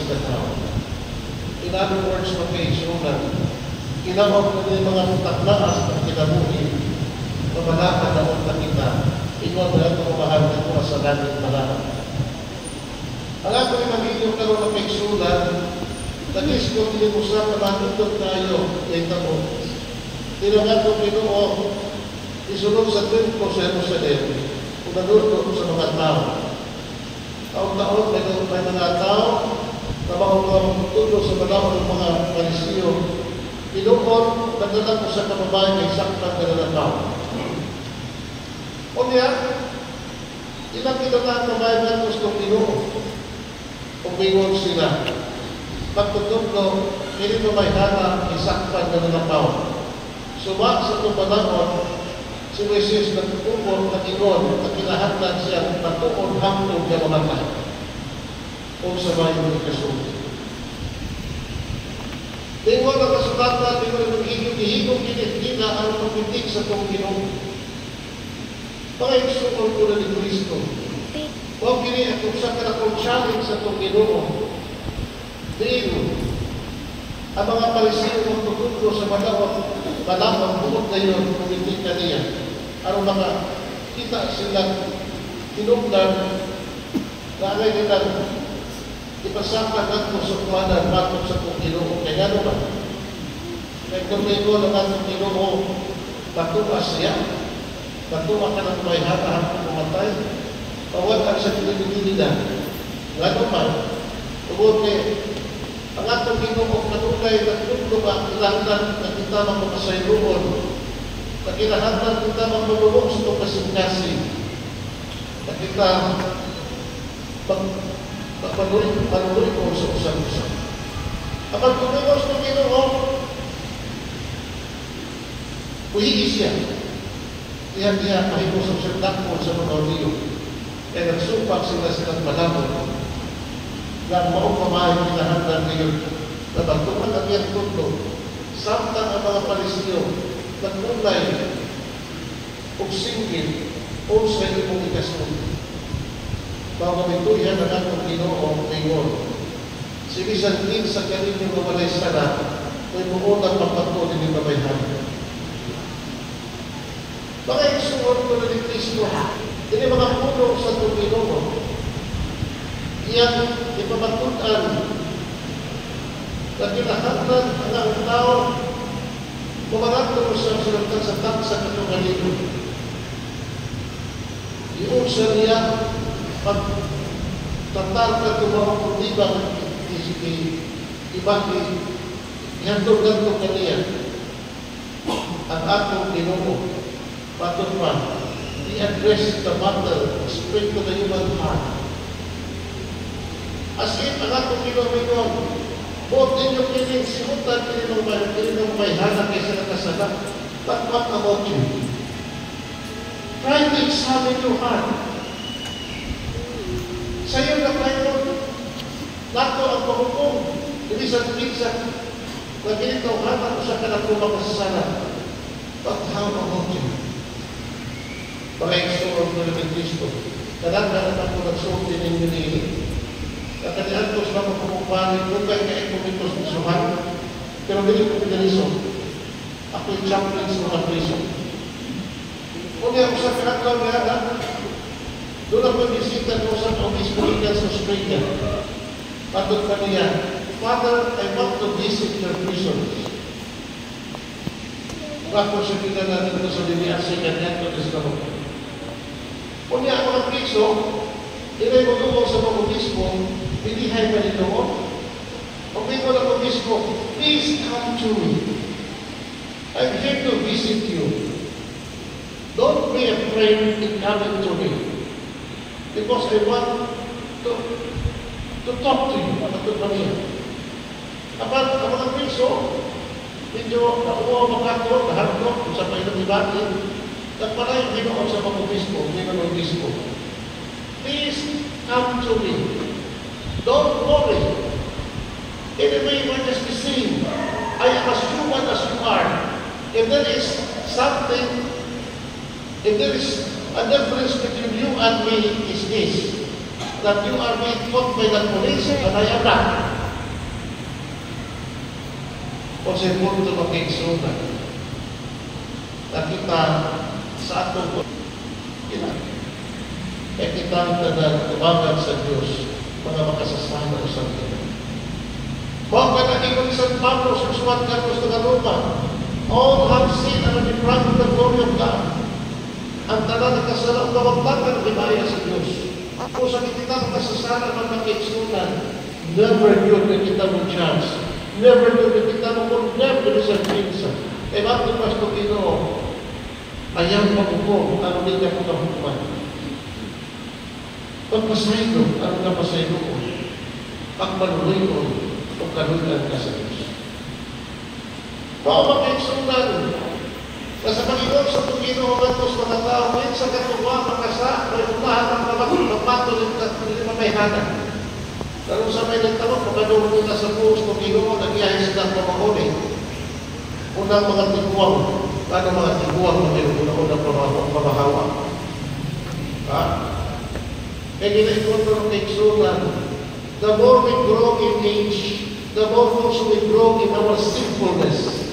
the town. In other words, magkaisunan, kinamot ko yung mga taknaas ng kinabuhi, mamalakad na kong nakita, ikaw na ito kumahal na ito sa natin malakas. Ang ako yung magiging karoon ng kaisunan, nagis ko tinimusa ka matutod tayo, ito mo. Tinagat ko Pinoo, isunod sa templo sa Jerusalem, kung nanunod ko sa mga tao. Taon-taon may mga tao na makapagtulo sa malaw ng mga Parisiyo. Pinukon, nagdala ko sa kababae may saktang nananakaw. O niya, ilang kinala ang kababae na gusto Pinoo. Umingon sila. Pagtutugno, hindi mo may hana may saktang nananakaw. Sumak sa tumanakon, si Moises nagtutubon at ingon at kinahanglan siya natuon hangtong niya mamatay. Kung sa bayan ng kasunod. Tingol ang kasulatan, tingol ang higong kinit-kita ang pagpitik sa itong Ginoo. Pangayusukol ko na ni Kristo. Huwag kini at kung sa kanakong challenge sa itong Ginoo. Dino, ang mga Parisiyo ang tututlo sa malawang bukod na yun, pumitik ka niya. Ano mga kita silang tinugdan na angay nilang ipasakan nato sa kumanan matod sa itong Ginoo. Kaya ano ba? Nagdomingo ng atong Ginoo, matuas siya. Matuwa ka ng may hata-hata pumatay. Pawagan sa pinagigilida. Ano ba? Tungkol kay ang atong Ginoo kanunay nagtutlo ba ilangdan na kita magpapasayloon. Na kinahanglan kita magpapulong sa itong kasing-kasing. Na kita panuloy ko sa usang-usang. Kapag tumingos ng Ginoo, puhigis siya. Diyan mahigos ang siyang sa mga oriyo. Kaya nagsupak sila silang malamon. Yang mau pamahay kinahanglan ngayon na bagtuman ang iyang tutlo. Samtang ang mga Parisiyo nagmulay o singgil o sa imong ikasunod. Bago mituyan ang atong Ginoo ngayon. Sige sa din sa kaninyo mamalay sana, may muunang pagpatuloy ng babayhan. Mga isuot ko na ni Kristo, ini mga puno sa itong Ginoo. Iyang ipamatutan na kinahanglan ang tao kumangatong sa sulatan sa taksa katungaligon. Iusa niya pagtatar ka tumawang kutibang ibang ihantog-gantog kaniya ang atong Ginoo. Patod pa, i-address the matter straight to the human heart. As if ang atong Ginoo buot ninyo kining simutan kining may hana kaysa nakasala. But what about you? Try to examine your heart. Sa iyo na kayo, nato ang pahukong, hindi sa pizza, na ginitawhatan ko sa kanakong makasasala. But how about you? Mga igsoon ko ng Kristo, kadang-kadang ako nagsulti ninyo nini, at kaniantos na magpupupangin, kung kayo na ikumitos ng suhan, pero hindi ko pinaliso. Ako'y champion sa mga priso. Kung ako sa kanakong nga, doon ako bisita ko sa obispo ikan sa Australia. Patod pa niya, Father, I want to visit your prisons. Bakit siya pinananin ko sa Liliasi, kanyan ko sa kamo. Kung niya ako ng priso, ilay mo doon sa mga obispo, pilihay pa rin doon. Kung may mo ng obispo, please come to me. I'm here to visit you. Don't be afraid in coming to me. Because I want to talk to you about the money. Kapag ang mga piso, medyo nakuha makato, nahanto, kung sa pailang ibati, nagpala yung Ginoo sa mga obispo, Ginoo obispo. Please come to me. Don't worry. Anyway, we're just the same. I am as human as you are. If there is something, if there is a difference between you and me is this, that you are being taught by the police and I am not. O sa punto magkaigsunan. Nakita sa atong kina. Kaya kita ang tumagan sa Diyos, mga makasasama sa Diyos. Huwag ka nakikot sa Pablo, sa suwat ka sa Roma. All have seen and are deprived of the glory of God. Ang tanan na kasalanan, kawagtagan, himaya sa Diyos. Kung sa kita makasasama ng magkaigsunan, never yun na kita mo chance. Never yun na kita mo condemn to this offense. Eh, bakit mas ito Ginoo? Ayaw magupo, ano din niya po kahukuman. Pagpasaydo, ano na pasaydo ko? Pagmanuloy ko, o kanulan ka sa Diyos. Kung magkaigsunan, na sa Panginoon sa Panginoon at sa mga tao, ngayon sa katuwa, makasa, may umahan ang mapatuloy at hindi mamayhanan. Pero sa may nagtanong, pagkanoon na sa buhos ng Panginoon, nagyahin silang pamahuli. Unang mga tiguang, paano mga tiguang na unang pamahawa? Ha? Kaya ginaikontro ng kaigsunan, the more we grow in age, the more also we grow in our sinfulness.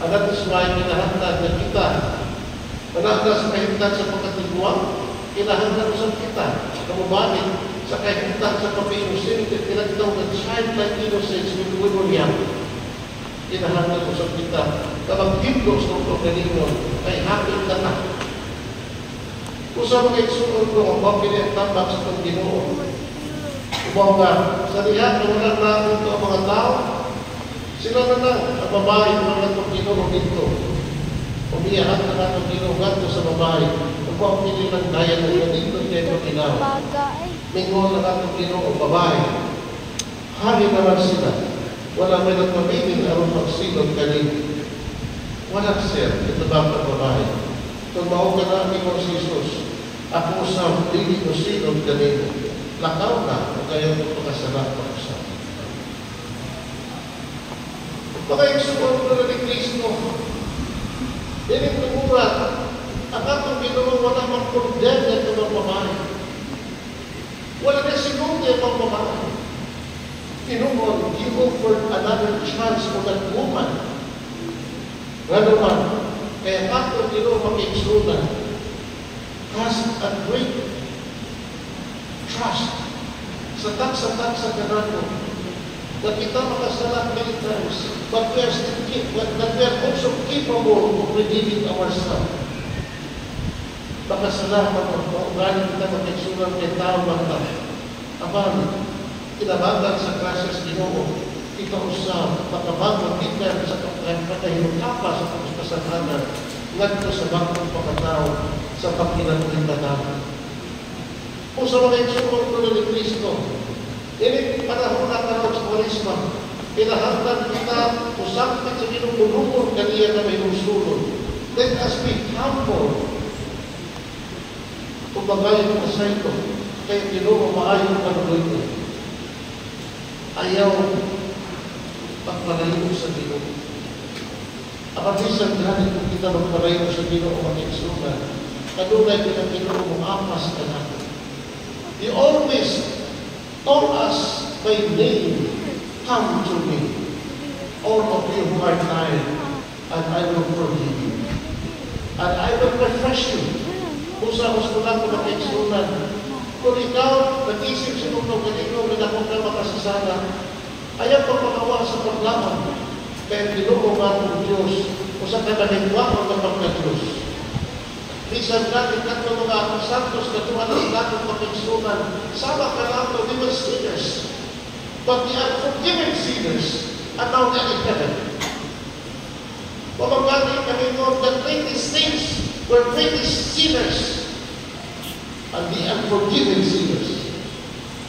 And that is why kinahanglan na kita, manahanglan sa kahimtan sa pagkatiguan, kinahanglan sa kita, kamubalik, sa kahimtan sa papinusin, kinagdaw na childlike innocence with young. Kinahanglan sa kita, kapag himlos ng pagkalingon, ay hapit ka na. Kung sa mga igsunod ko, ang mapinitambak sa Panginoon, umaw nga, sa lihat na walang natin ito ang mga tao, sila na lang, ang babae ng natong Ginoo dito. Umiyahan na natong Ginoo ganto sa babae. Kung ang pinilang daya ng ganito, kaya ito mingon na natong Ginoo babae. Hari naman sila. Wala may nagpaminin aron magsilog kanino. Wala sir, ito ba ang babae? Kung mao ka na ni Jesus, ako sa dili ko silog kanino. Lakaw na, o kayo ito pagkasalat pag-usap. Baka yung sumunod na ni Kristo, dinig tumurat, ang atong Ginoo wala mag-condemn na ito ng babae. Wala na sinundi ang babae. Tinumon, he offered another chance for that woman. Gano'n man, kaya atong Ginoo mag-igsunan has a great trust sa taksa kanano that kita makasalat many times, but we are also capable of redeeming ourselves. Makasalamat ang galing kita mag-igsunan kay tao lang na. Aman, kinabagan sa krasas Ginoo, kita usap, makabagan kita sa pagkahilukapa sa pagkasalanan, ngadto sa bangkong pagkatao sa pagkinabuhin na namin. Kung sa mga igsunan ko ni Kristo, ini panahon na tanong sa Kwaresma, pinahanglan kita, usapin sa ginugulungon kaniya na may lusulod. Let us be humble. Kung bagayon na sa ito, kaya Ginoo maayong panuloy ko. Ayaw pagpalayo sa Ginoo. Apabisang ganit kung kita magpalayo sa Ginoo ang igsunan, kadulay ko ng Ginoo mong apas ka natin. He always told us by name, come to me, all of you who are tired, and I will forgive you. And I will refresh you. Kung sa gusto lang ko mag-igsunan, kung ikaw nag-isip sa mundo, ganito, minakong ka makasasala, ayaw pagpakawa sa paglaman, kaya Ginoo nga ng Diyos, kung sa kabalingwa mo kapag na Diyos. Bisan natin katlo mga santos katuan sa natin pag-igsunan, sama ka nato, we were sinners, but we are forgiven sinners, and now they're in heaven. Pamagani kami noon, the greatest saints were greatest sinners, and the unforgiven sinners.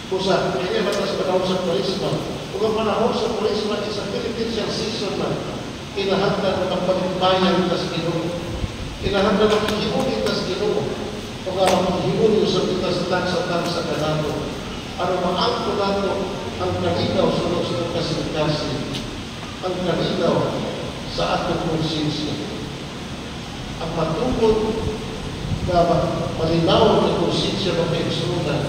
Kusa, kaya batas panahon sa Kwaresma, kung ang panahon sa Kwaresma is a penitential season na kinahanglan ng pagbayan sa Ginoo. Kinahanglan ng paghiulit sa Ginoo, kung ang paghiulit sa tansa kanano, ano maangko nato ang kalinaw sa kasing-kasing, ang kalinaw sa atong konsensya. Ang matungkol na malinaw ng konsensya ng kaigsunan,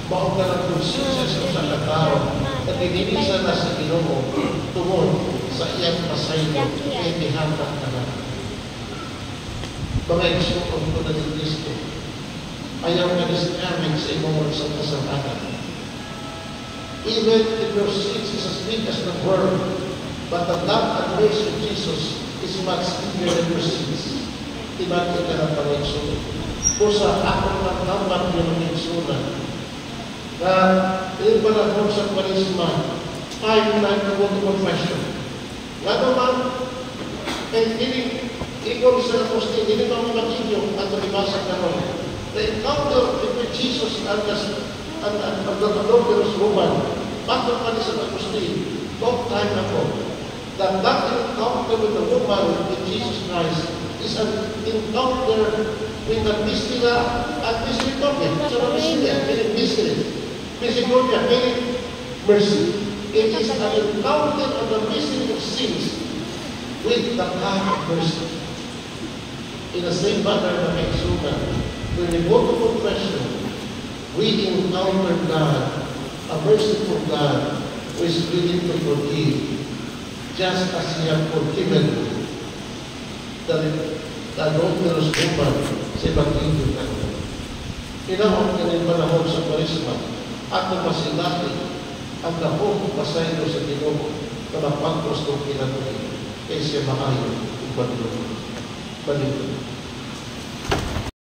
maong ka ng konsensya sa katao, at ininisan na sa Ginoo tungod sa iyang pasaylo, ay bihatak na lang. Mga igsoon ko na ni Kristo, ayaw nga discernment sa imong sa kasalanan. Even if your sins is as big as the world, but the love and grace of Jesus is much bigger than your sins. Iba't ka na pangigsoon. Kung sa akong nagtamang yung igsunan, na yung panahon sa Kwaresma, time to go to confession. Lalo man, ikon sa apostle, hindi ba mga kinyo at nabibasa ka ron. The encounter between Jesus and the adulterous woman, bakit pa sa apostle, long time ago, that encounter with the woman with Jesus Christ is an encounter with the mystery at misericordia. So the mystery, meaning mystery. Misericordia, meaning mercy. It is an encounter of the mystery of sins with the God of mercy. In the same manner na may sugat, when we go to confession, we encounter God, a merciful God, who is willing to forgive, just as He has forgiven the adulterous woman sa Ebanghelyo na. Pinahon ka rin panahon sa Kwaresma at napasilati ang kahong pasaylo sa Ginoo na napagpos ng kinatuloy kay siya maayo ang Panginoon.